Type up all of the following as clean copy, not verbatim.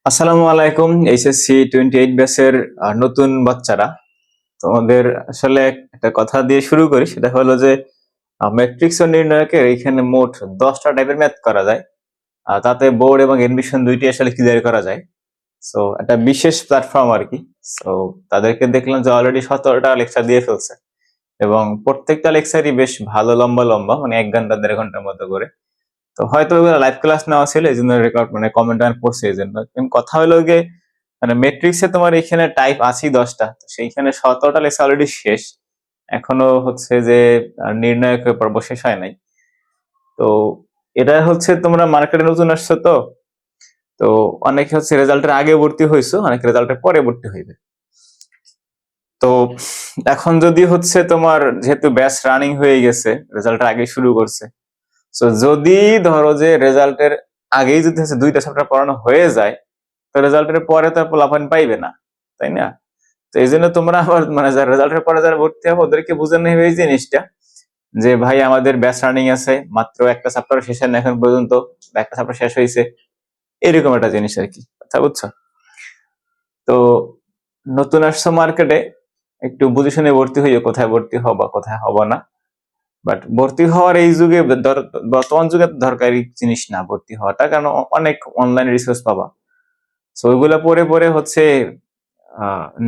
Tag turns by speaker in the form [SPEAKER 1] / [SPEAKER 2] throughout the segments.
[SPEAKER 1] আসসালামু আলাইকুম। এইচএসসি 28 ব্যাচের নতুন বাচ্চারা, তোমাদের আসলে একটা কথা দিয়ে শুরু করি। সেটা হলো যে ম্যাট্রিক্স ও নির্ণায়কের এখানে মোট 10টা টাইপের ম্যাথ করা যায়। তাতে বোর্ড এবং এডমিশন দুইটি আসলে ক্লিয়ার করা যায়। সো একটা বিশেষ প্ল্যাটফর্ম আর কি। সো তাদেরকে দেখলাম যে অলরেডি 17টা লেকচার দিয়ে ফেলছে এবং প্রত্যেকটা লেকচারই বেশ ভালো লম্বা লম্বা, মানে 1 ঘন্টা 1.5 ঘন্টার মতো করে। তো হয়তো লাইভ ক্লাস নেওয়া ছিল, এই জন্য রেকর্ড মানে কমেন্ট পড়ছে, এই জন্য। কথা হলো গিয়ে মানে মেট্রিক্সে তোমার এখানে টাইপ আছেই 10টা, তো সেইখানে 17টা লেখা অলরেডি শেষ। এখনো হচ্ছে যে নির্ণায়কের পর্ব শেষ হয় নাই। তো এটা হচ্ছে তোমরা মার্কেটে নতুন আসছো, তো তো অনেকে হচ্ছে রেজাল্টের আগে ভর্তি হয়েছো, অনেকে রেজাল্টের পরে ভর্তি হইবে। তো এখন যদি হচ্ছে তোমার যেহেতু ব্যাচ রানিং হয়ে গেছে, রেজাল্টের আগে শুরু করছে, তো যদি ধরো যে রেজাল্টের আগেই যদি হচ্ছে 2টা চ্যাপ্টার পড়ানো হয়ে যায়, তো রেজাল্টের পরে তো পোলাপান পাইবে না, তাই না? তো এই জন্য তোমরা আবার মানে যারা রেজাল্টের পরে যারা ভর্তি হবে ওদেরকে বুঝানো হবে এই জিনিসটা, যে ভাই আমাদের ব্যাচ রানিং আছে, মাত্র একটা চ্যাপ্টার শেষ হয় না এখন পর্যন্ত, বা একটা চ্যাপ্টার শেষ হয়েছে, এরকম একটা জিনিস আর কি, কথা বুঝছো? তো নতুন আসছো মার্কেটে, একটু বুঝে শুনে ভর্তি হইও, কোথায় ভর্তি হবা কোথায় হবা না। বাট ভর্তি হওয়ার এই যুগে বর্তমান যুগে দরকারি জিনিস না ভর্তি হওয়াটা, কারণ অনেক অনলাইন রিসোর্স পাবা। সো ওইগুলা পড়ে পড়ে হচ্ছে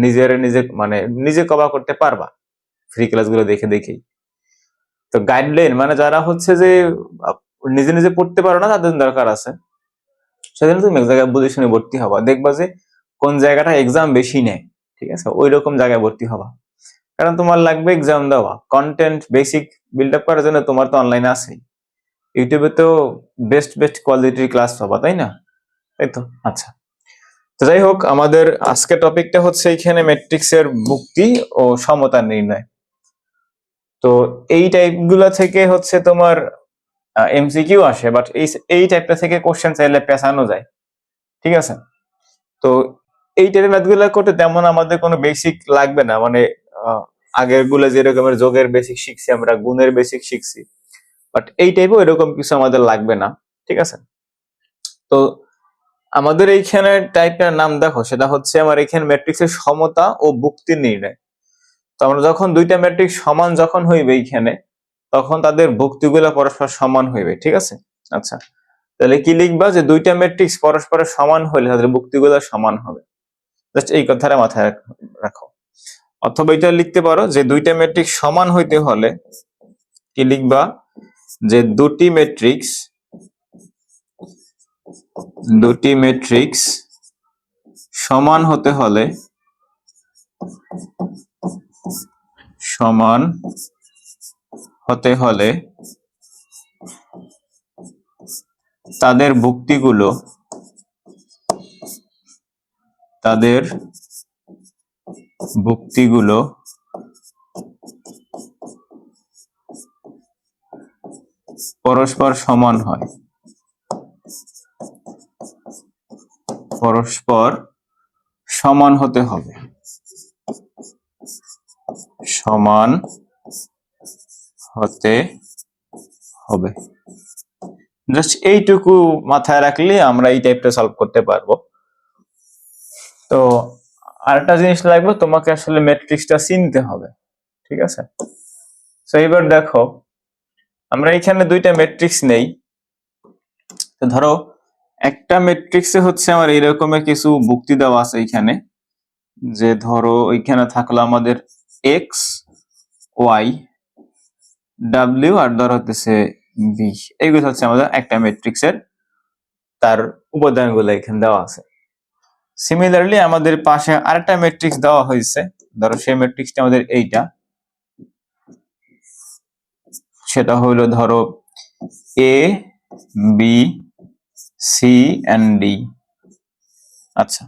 [SPEAKER 1] নিজে মানে নিজে কভার করতে পারবা ফ্রি ক্লাসগুলো দেখে দেখেই। তো গাইডলাইন মানে যারা হচ্ছে যে আহ, নিজে নিজে পড়তে পারো না, তাদের দরকার আছে। সেজন্য তুমি এক জায়গায় বুঝে শুনে ভর্তি হবা, দেখবা যে কোন জায়গাটা এক্সাম বেশি নেয়, ঠিক আছে, ওই রকম জায়গায় ভর্তি হবা। কারণ তোমার লাগবে এক্সাম দেওয়া, কন্টেন্ট বেসিক বিল্ড আপ করার জন্য তোমার তো অনলাইনে আছেই, ইউটিউবে তো বেস্ট বেস্ট কোয়ালিটির ক্লাস পাবা, তাই না? তাই তো, আচ্ছা। তো যাই হোক, আমাদের আজকের টপিকটা হচ্ছে এখানে ম্যাট্রিক্সের মুক্তি ও সমতা নির্ণয়। তো এই টাইপগুলা থেকে হচ্ছে তোমার এমসিকিউ আসে, বাট এই টাইপটা থেকে কোশ্চেন চাইলে পেছানো যায়, ঠিক আছে? তো এই টাইপের ম্যাথগুলো করতে তেমন আমাদের কোনো বেসিক লাগবে না, মানে আগের গুলো যেরকমের যোগের বেসিক শিখছি আমরা, গুণের বেসিক শিখছি, বাট এই টাইপও এরকম কিছু আমাদের লাগবে না, ঠিক আছে? তো আমাদের এইখানে টাইপটার নাম দেখো, সেটা হচ্ছে আমার এখানে ম্যাট্রিক্সের সমতা ও ভুক্তি নির্ণয়। তো আমরা যখন দুইটা ম্যাট্রিক্স সমান যখন হইবে এইখানে, তখন তাদের ভুক্তিগুলো পরস্পর সমান হইবে, ঠিক আছে? আচ্ছা, তাহলে কি লিখবা, যে দুইটা ম্যাট্রিক্স পরস্পরের সমান হলে তাদের ভুক্তিগুলো সমান হবে। জাস্ট এই কথাটা মাথায় রাখো। অথবা এটা লিখতে পারো যে দুইটা ম্যাট্রিক্স সমান হইতে হলে কি লিখবা, যে দুটি ম্যাট্রিক্স সমান হতে হলে সমান হতে হলে তাদের ভুক্তিগুলো পরস্পর সমান হয়, পরস্পর সমান হতে হবে, সমান হতে হবে। জাস্ট এইটুকু মাথায় রাখলে আমরা এই টাইপটা সলভ করতে পারবো। তো আরেকটা জিনিস লাগবে, তোমাকে আসলে ম্যাট্রিক্সটা চিনতে হবে, ঠিক আছে? তো এবার দেখো, আমরা এখানে দুইটা ম্যাট্রিক্স নেই। তো ধরো একটা ম্যাট্রিক্সে হচ্ছে আমার এইরকমের কিছু ভুক্তি দেওয়া আছে এখানে, যে ধরো ওইখানে থাকলো আমাদের এক্স ওয়াই ডাব্লিউ আর ধর হচ্ছে বি, এইগুলো হচ্ছে আমাদের একটা ম্যাট্রিক্সের তার উপাদানগুলো এখানে দেওয়া আছে। সিমিলারলি আমাদের পাশে আরেকটা ম্যাট্রিক্স দেওয়া হয়েছে, ধরো সেই ম্যাট্রিক্সটা আমাদের এইটা, সেটা হলো ধরো A B C and D. আচ্ছা,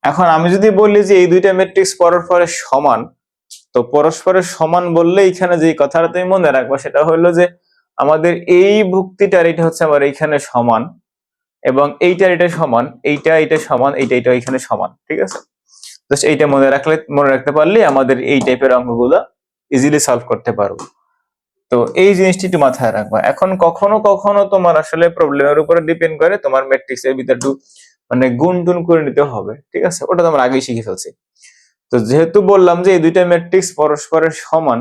[SPEAKER 1] এখন আমি যদি বলি যে এই দুইটা ম্যাট্রিক্স পরস্পরের সমান, তো পরস্পরের সমান বললে এখানে যে কথাটা তুমি মনে রাখবা সেটা হলো যে আমাদের এই ভুক্তিটার এটা হচ্ছে আমার এইখানে সমান, এবং এইটার এটা সমান, এইটা সমান, এইটা এখানে সমান, ঠিক আছে? জাস্ট এইটা মনে রাখতে পারলে আমাদের এই টাইপের অঙ্কগুলো ইজিলি সলভ করতে পারবো। তো এই জিনিসটি একটু মাথায় রাখবা। এখন কখনো কখনো তোমার আসলে প্রবলেমের উপরে ডিপেন্ড করে, তোমার ম্যাট্রিক্সের ভিতরে একটু মানে গুণ টুন করে নিতে হবে, ঠিক আছে, ওটা তো আমরা আগেই শিখে ফেলছি। তো যেহেতু বললাম যে এই দুইটা ম্যাট্রিক্স পরস্পরের সমান,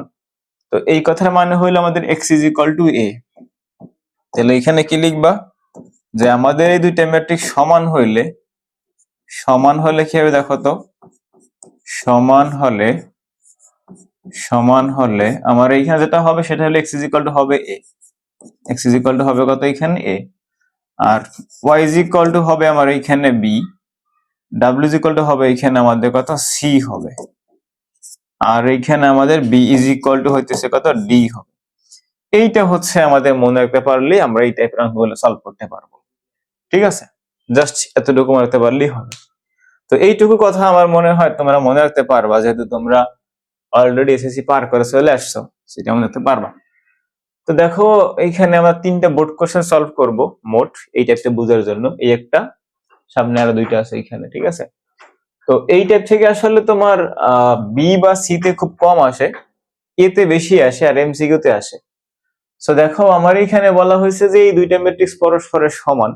[SPEAKER 1] তো এই কথার মানে হইলো আমাদের x is equal two a। তাহলে এখানে কি লিখবা, যে আমাদের এই দুইটা ম্যাট্রিক্স সমান হইলে কি হবে দেখো তো, সমান হলে আমার এইখানে যেটা হবে সেটা হলো x ইজ ইকুয়াল টু হবে a, x is equal to হবে কত এখানে a, আর y ইজ ইকুয়াল টু হবে আমার এইখানে b, w is equal to হবে এখানে আমাদের কত c হবে, আর এইখানে আমাদের b ইজ ইকুয়াল টু হইতেছে কত d হবে। এইটা হচ্ছে আমাদের মনে রাখতে পারলে আমরা এই টাইপের অঙ্কগুলো সলভ করতে পারবো, ঠিক আছে, জাস্ট এতটুকু মনে রাখতে পারলেই হবে। তো এইটুকু কথা আমার মনে হয় তোমরা মনে রাখতে পারবা, যেহেতু তোমরা অলরেডি এসএসসি পার করে চলে আসছো, সেটা মনে রাখতে পারবা। তো দেখো এইখানে আমরা 3টা বোর্ড কোশ্চেন সলভ করব মোট এই টাইপটা বোঝার জন্য, এই একটা, সামনে আরো 2টা আছে এখানে, ঠিক আছে। তো এই টাইপ থেকে আসলে তোমার বি বা সি তে খুব কম আসে, এ তে বেশি আসে, আর এমসিকিউ তে আসে। সো দেখো আমার এখানে বলা হয়েছে যে এই দুইটা ম্যাট্রিক্স পরস্পরের সমান,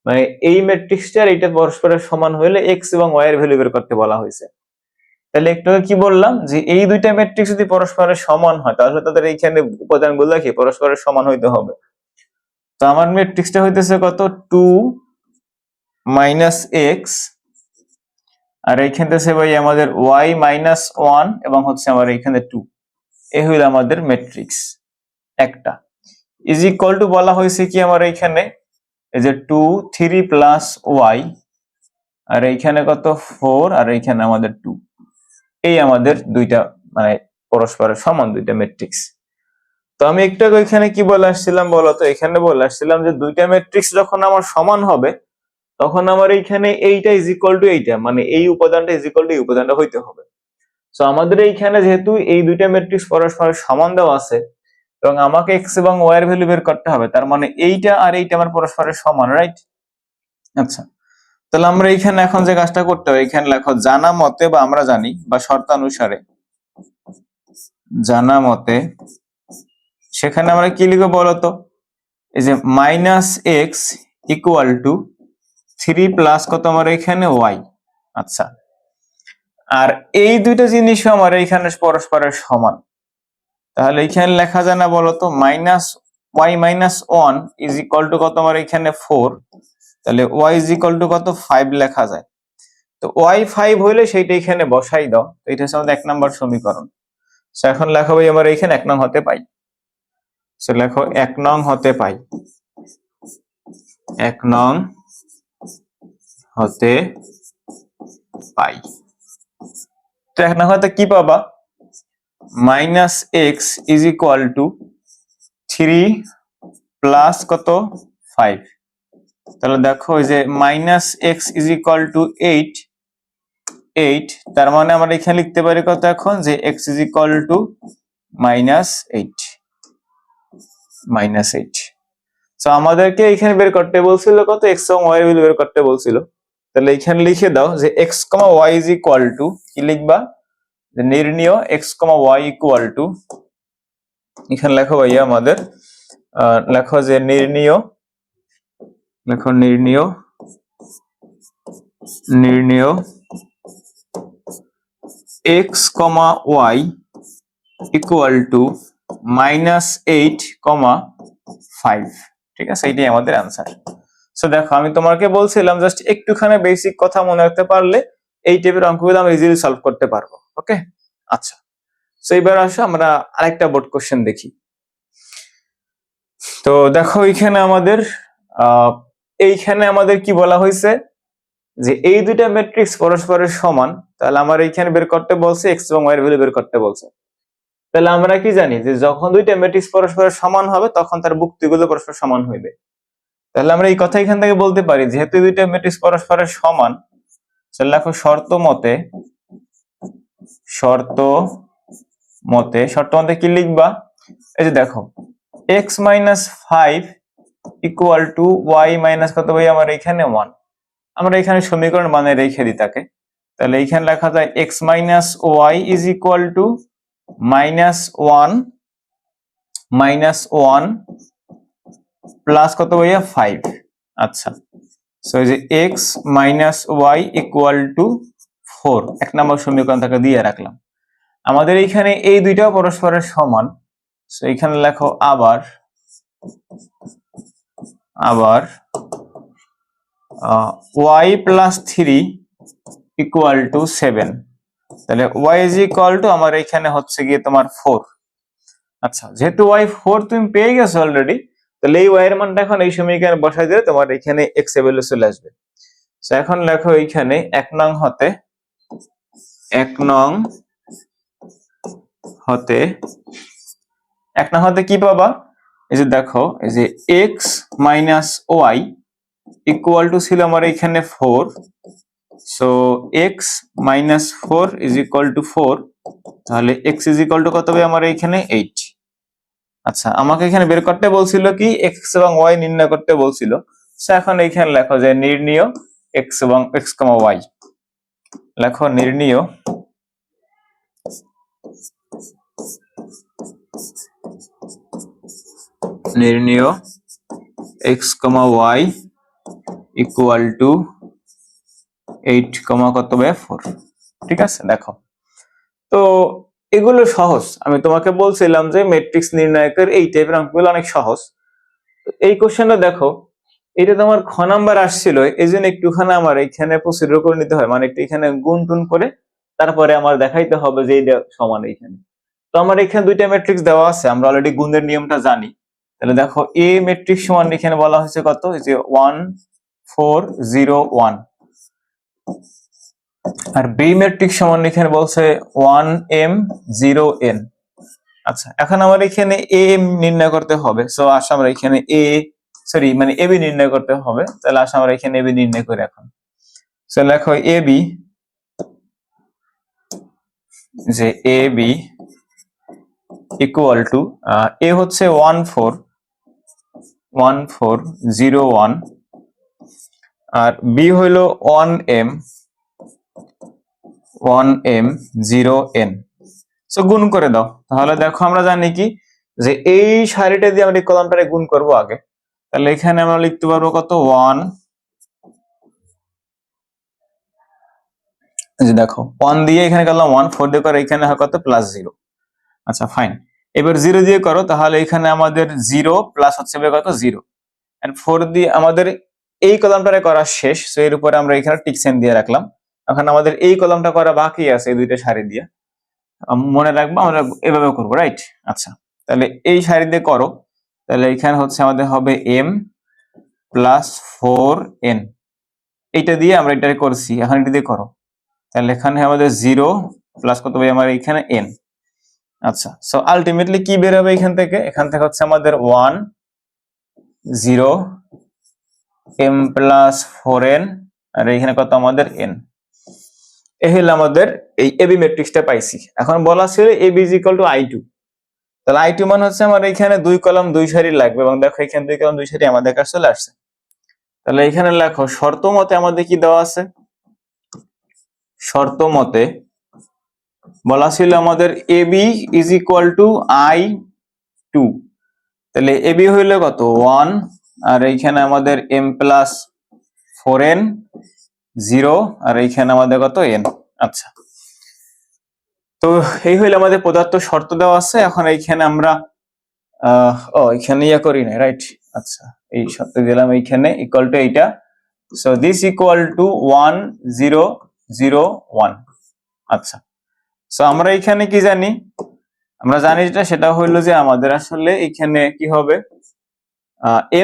[SPEAKER 1] মানে এই ম্যাট্রিক্সটা আর এইটা পরস্পরের সমান হলে এক্স এবং ওয়াই এর ভ্যালু বের করতে বলা হয়েছে। তাহলে একটু কি বললাম, যে এই দুইটা ম্যাট্রিক্স যদি পরস্পরের সমান হয় তাহলে তাদের এইখানে উপাদানগুলো কি পরস্পরের সমান হইতে হবে। তো আমার ম্যাট্রিক্সটা হইতেছে কত 2 মাইনাস এক্স, আর এইখানে আছে ভাই আমাদের ওয়াই মাইনাস 1 এবং হচ্ছে আমার এইখানে 2, এই হইল আমাদের ম্যাট্রিক্স একটা। ইজ ইকুয়াল টু বলা হয়েছে কি আমার এইখানে এই যে 2 3 প্লাস ওয়াই, আর এইখানে কত 4, আর এইখানে আমাদের 2, এই আমাদের দুইটা মানে পরস্পরের সমান দুইটা ম্যাট্রিক্স। তো আমি একটু আগে এখানে কি বলে আসছিলাম বলতো, এখানে বলে আসছিলাম যে দুইটা ম্যাট্রিক্স যখন আমার সমান হবে তখন আমার এইখানে এইটা ইজ ইকুয়াল টু এইটা, মানে এই উপাদানটা ইজ ইকুয়াল টু এই উপাদানটা হইতে হবে। সো আমাদের এইখানে যেহেতু এই দুইটা ম্যাট্রিক্স পরস্পরের সমান দেওয়া আছে এবং আমাকে এক্স এবং ওয়াই এর ভ্যালু বের করতে হবে, তার মানে এইটা আর এইটা আমার পরস্পরের সমান, রাইট? আচ্ছা, তাহলে আমরা এইখানে এখন যে কাজটা করতে হবে, এখানে লেখো জানা মতে বা আমরা জানি বা শর্তানুসারে, জানা মতে, সেখানে আমরা কি লিখবো বলতো, এই যে minus x equal to 3 plus কত আমার এখানে ওয়াই। আচ্ছা, আর এই দুইটা জিনিসও আমার এইখানে পরস্পরের সমান, তাহলে এইখানে লেখা যায় না বলতো minus y minus 1 is equal to কত আমার এখানে 4, তাহলে ওয়াই ইজ ইকুয়াল টু কত 5 লেখা যায়। তো ওয়াই 5 হইলে সেইটা এখানে বসাই দাও, তো এটা হচ্ছে আমাদের 1 নম্বর সমীকরণ। সো এখন লেখা ভাই আমার এখানে 1 নং হতে পাই, সো লেখো 1 নং হতে পাই, 1 নং হতে পাই। তো 1 নং হতে কি পাবা, minus x is equal two 3 plus কত 5, তাহলে দেখো এই যে minus x is equal to 8, তার মানে আমরা এখানে লিখতে পারি কত এখন, যে x is equal two minus 8। So আমাদেরকে এখানে বের করতে বলছিল কত, এক্স এবং ওয়াই ভ্যালু বের করতে বলছিল। তাহলে এখানে লিখে দাও যে x comma y is equal to কি লিখবা, যে নির্ণীয় x comma y equal to, এখানে লেখো ভাইয়া আমাদের লেখো যে নির্ণীয়, লেখো নির্ণীয় x comma y equal to -8, 5, ঠিক আছে, এটাই আমাদের অ্যান্সার। সো দেখো আমি তোমাকে বলছিলাম জাস্ট একটুখানি বেসিক কথা মনে রাখতে পারলে এই টাইপের অঙ্কগুলো আমরা ইজিলি সলভ করতে পারবো, ওকে। আচ্ছা, সো এবার আসো আমরা আরেকটা বোর্ড কোশ্চেন দেখি। তো দেখো এইখানে আমাদের কি বলা হয়েছে, যে এই দুইটা ম্যাট্রিক্স পরস্পরের সমান, তাহলে আমার এইখানে বের করতে বলছে এক্স এবং ওয়াই এর ভ্যালু বের করতে বলছে। তাহলে আমরা কি জানি যে যখন দুইটা ম্যাট্রিক্স পরস্পরের সমান হবে তখন তার ভুক্তিগুলো পরস্পর সমান হইবে। তাহলে আমরা এই কথা এখান থেকে বলতে পারি যেহেতু দুইটা ম্যাট্রিক্স পরস্পরের সমান, তাহলে দেখো শর্ত মতে কি লিখবা, এই যে দেখো x minus 5 equal to y minus কত ভাই আমার এখানে 1, আমরা এখানে সমীকরণ মানে রেখে দিই তাকে। তাহলে এইখানে লেখা যায় x minus y is equal to -1 plus কত ভাইয়া 5। আচ্ছা, সো এই যে x minus y equal to 4, 1 নম্বর সমীকরণ থেকে দিয়ে রাখলাম। আমাদের এইখানে এই দুইটাও পরস্পরের সমান, সো এখানে লেখো আবার ওয়াই প্লাস 3 ইকুয়াল টু 7। তাহলে ওয়াই ইজ ইকুয়াল টু আমার এখানে হচ্ছে গিয়ে তোমার 4। আচ্ছা, যেহেতু ওয়াই 4 তুমি পেয়ে গেছো অলরেডি, তাহলে এই ওয়াই এর মানটা এখন এই সমীকরণে বসাই দিলে তোমার এখানে এক্স এর ভ্যালু চলে আসবে। সো এখন লেখো এইখানে 1 নং হতে 1 নং হতে কি পাবা? এই যে দেখো, এই যে x minus y equal to ছিল আমার এখানে 4, so x minus 4 is equal to 4, তাহলে এক্স ইজ ইকুয়াল টু কত হবে আমার এখানে 8। আচ্ছা, আমাকে এখানে বের করতে বলছিল কি এক্স এবং ওয়াই নির্ণয় করতে বলছিল। সো এখন এইখানে লেখো যে নির্ণীয় এক্স এবং এক্স কমা ওয়াই, লেখো নির্ণীয় x comma y equal to 8 comma কত হবে 4। ঠিক আছে, দেখো তো এগুলো সহজ। আমি তোমাকে বলছিলাম যে ম্যাট্রিক্স নির্ণায়কের এই টাইপের অঙ্কগুলো অনেক সহজ। এই কোশ্চেনটা দেখো, এটা তোমার খ নাম্বার আসছিল, এই জন্য একটুখানি আমার এখানে প্রসিডিউর করে নিতে হয়, মানে একটু এখানে গুণ টুন করে তারপরে আমার দেখাইতে হবে যে এইটা সমান এইখানে। তো আমার এখানে দুইটা ম্যাট্রিক্স দেওয়া আছে, আমরা অলরেডি গুণের নিয়মটা জানি। তাহলে দেখো এ ম্যাট্রিক্স সমান এখানে বলা হয়েছে কত, এই যে 1 4 0 1, আর বি ম্যাট্রিক্স সমান এখানে বলছে 1 m 0 n। আচ্ছা, এখন আমার এখানে এ এম নির্ণয় করতে হবে। সো আসলে আমরা এখানে মানে এবি নির্ণয় করতে হবে। তাহলে আসলে আমরা এখানে এবি নির্ণয় করি এখন। সো লেখো এবি, যে এবি ইকুয়াল টু এ হচ্ছে 1 4 0 1, আর বি হইলো 1 m 0 n। সো গুণ করে দাও। তাহলে দেখো আমরা জানি কি যে এই সারিটা দিয়ে আমরা এই কলামটারে গুণ করব আগে। তাহলে এখানে আমরা লিখতে পারবো কত 1, এই যে দেখো 1 দিয়ে এখানে করলাম 1, 4 দিয়ে করে এখানে হয় কত প্লাস 0। আচ্ছা ফাইন, এবার 0 দিয়ে করো, তাহলে এখানে আমাদের 0 প্লাস হচ্ছে কত 0, এন্ড 4 দিয়ে আমাদের এই কলামটারে করা শেষ। সো এর উপরে আমরা এখানে টিক সাইন দিয়ে রাখলাম। এখন আমাদের এই কলামটা করা বাকি আছে, এই দুইটা সারি দিয়ে মনে রাখবো আমরা এভাবে করবো, রাইট? আচ্ছা, তাহলে এই সারি দিয়ে করো। তাহলে এখানে হচ্ছে আমাদের হবে m প্লাস 4n, এইটা দিয়ে আমরা এটা করছি, এখন এটা দিয়ে করো। তাহলে এখানে আমাদের 0 প্লাস কত হবে আমার এখানে n। আচ্ছা, সো আলটিমেটলি কি বের হবে এখান থেকে? এখান থেকে হচ্ছে আমাদের 1 0 m প্লাস 4n, আর এখানে কত আমাদের n। এই হলো আমাদের এই এবি ম্যাট্রিক্সটা পাইছি। এখন বলা ছিল AB is equal two i2, তাহলে i2 মান হচ্ছে আমার এখানে 2 কলাম 2 সারি লাগবে, এবং দেখো এখানে 2 কলাম 2 সারি আমাদের কাছে চলে আসছে। তাহলে এখানে লেখো শর্ত মতে আমাদের কি দেওয়া আছে, শর্ত মতে বলা ছিল আমাদের AB is equal two i2। তাহলে এবি হইলো কত 1, আর এইখানে আমাদের m প্লাস 4n 0, আর এইখানে আমাদের কত n। আচ্ছা, তো এই হইলো আমাদের পদার্থ শর্ত দেওয়া আছে। এখন এইখানে আমরা এখানে ইয়া করি না, রাইট? আচ্ছা, এই শর্ত দিলাম এইখানে ইকুয়াল টু এইটা। So this equal to 1 0 0 1। আচ্ছা, সো আমরা এখানে কি জানি? আমরা জানি সেটা হইলো যে আমাদের আসলে এখানে কি হবে,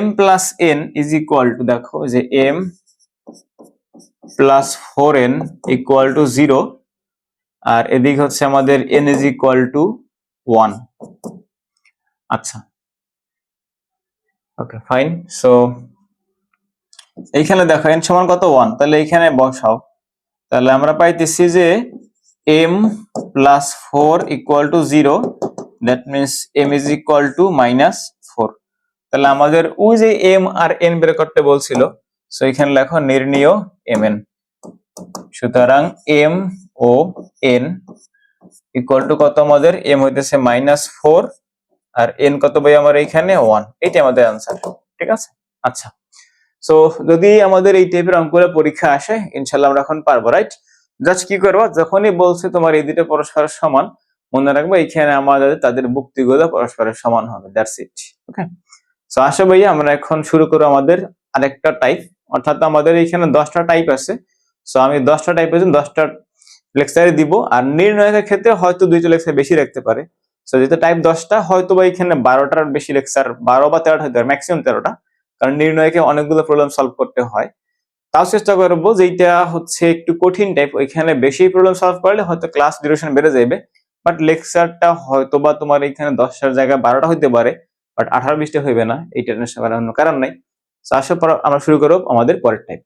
[SPEAKER 1] m plus n is equal two, দেখো যে m plus 4n equal to 0, আর এদিকে হচ্ছে আমাদের n ইজ ইকুয়াল টু 1। আচ্ছা, ওকে ফাইন। সো এইখানে দেখো n সমান কত 1, তাহলে এইখানে বসাও। তাহলে আমরা পাইতেছি যে m plus 4 equal to 0, that means m is equal two minus 4। তাহলে আমাদের ওই যে m আর n বের করতে বলছিল, সো এখানে লেখো নির্ণীয় mn। সুতরাং m ও n ইকুয়াল টু কত আমাদের, m হইতেছে মাইনাস 4, আর n কত ভাই আমার এইখানে 1। এইটা আমাদের আনসার, ঠিক আছে? আচ্ছা, সো যদি আমাদের এই টাইপের অঙ্কগুলো পরীক্ষা আসে, ইনশাল্লাহ আমরা এখন পারবো, রাইট? জাস্ট কি করবো, যখনই বলছে তোমার এই দুটো পরস্পরের সমান, মনে রাখবো এইখানে আমাদের তাদের যুক্তিগুলো পরস্পরের সমান হবে, দ্যাটস ইট। ওকে, সো আসো ভাইয়া আমরা এখন শুরু করবো আমাদের আরেকটা টাইপ। অর্থাৎ আমাদের এখানে 10টা টাইপ আছে। সো আমি 10টা টাইপের জন্য 10টা লেকচারে দিব, আর নির্ণয়ের ক্ষেত্রে হয়তো 2টা লেকচার বেশি রাখতে পারে। সো যেহেতু টাইপ 10টা, হয়তো বা এখানে 12টার বেশি লেকচার, 12 বা 13টা হতে পারে, ম্যাক্সিমাম 13টা, কারণ নির্ণয়কে অনেকগুলো প্রবলেম সলভ করতে হয়। তাও চেষ্টা করবো যেটা হচ্ছে একটু কঠিন টাইপ, ওইখানে বেশি প্রবলেম সলভ করলে হয়তো ক্লাস ডিউরেশন বেড়ে যাবে, বাট লেকচারটা হয়তো বা তোমার এখানে 10টার জায়গায় 12টা হইতে পারে, বাট 18-20টা হইবে না, এইটা অন্য কারণ নাই। আমরা শুরু করব আমাদের পরের টাইপ।